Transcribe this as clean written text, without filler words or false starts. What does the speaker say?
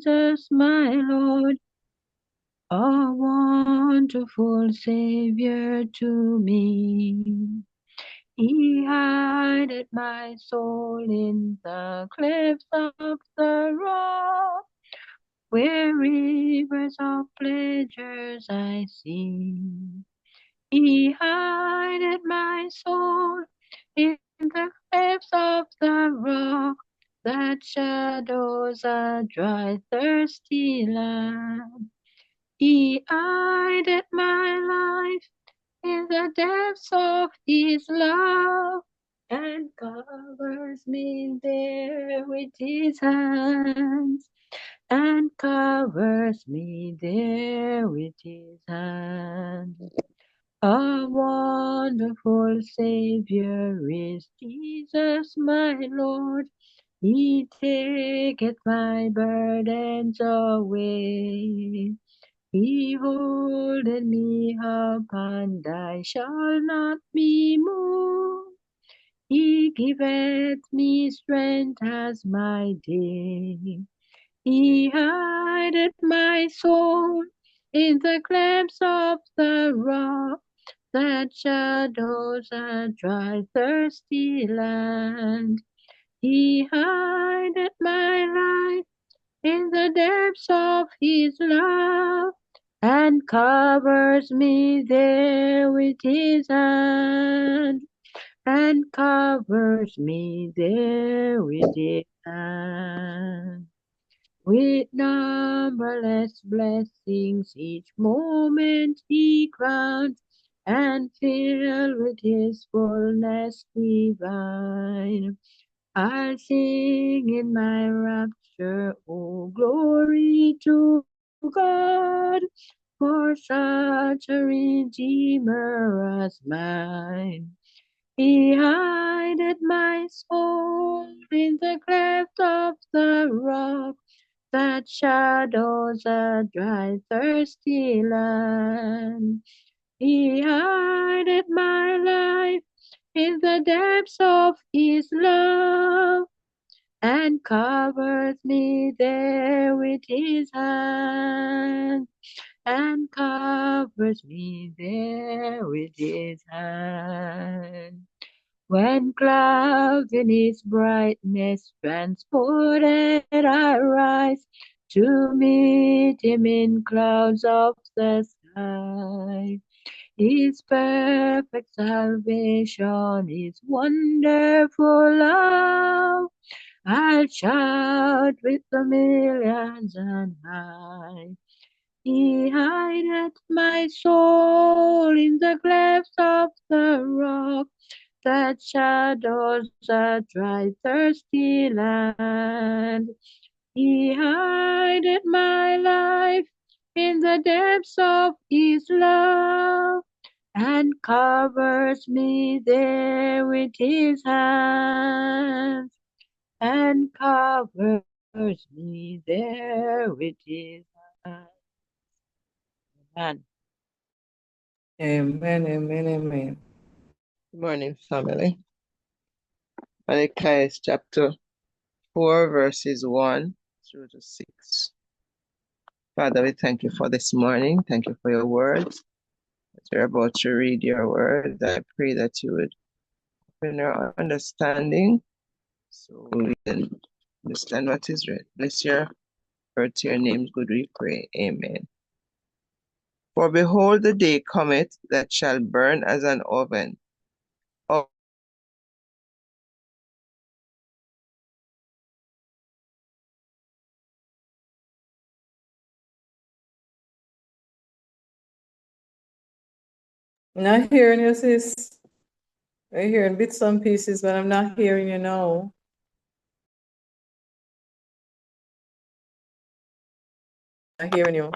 Jesus, my Lord, a wonderful Savior to me. He hideth my soul in the clefts of the rock, where rivers of pleasures I see. He hideth my soul in the clefts of the rock, that shadows a dry, thirsty land. He hideth my life in the depths of his love, and covers me there with his hands, and covers me there with his hands. A wonderful Savior is Jesus, my Lord. He taketh my burdens away. He holdeth me up, and I shall not be moved. He giveth me strength as my day. He hideth my soul in the clefts of the rock, that shadows a dry, thirsty land. He hideth my life in the depths of his love, and covers me there with his hand, and covers me there with his hand. With numberless blessings each moment he crowns, and filled with his fullness divine. I'll sing in my rapture, oh glory to God, for such a Redeemer as mine. He hideth my soul in the cleft of the rock, that shadows a dry, thirsty land. He hideth my life in the depths of his love, and covers me there with his hand, and covers me there with his hand. When clouds in his brightness transported I rise, to meet him in clouds of the sky. His perfect salvation, his wonderful love, I'll shout with the millions on high. He hideth my soul in the clefts of the rock, that shadows a dry, thirsty land. He hideth my life in the depths of his love, and covers me there with his hands, and covers me there with his hands. Amen. Amen, amen, amen. Good morning, family. Malachi chapter 4, verses 1 through to 6. Father, we thank you for this morning. Thank you for your words. As we're about to read your words, I pray that you would open our understanding so we can understand what is read. Bless your word to your name. Good we pray. Amen. For behold, the day cometh that shall burn as an oven. I'm not hearing you, sis. I'm hearing bits and pieces, but I'm not hearing you now. I'm hearing you.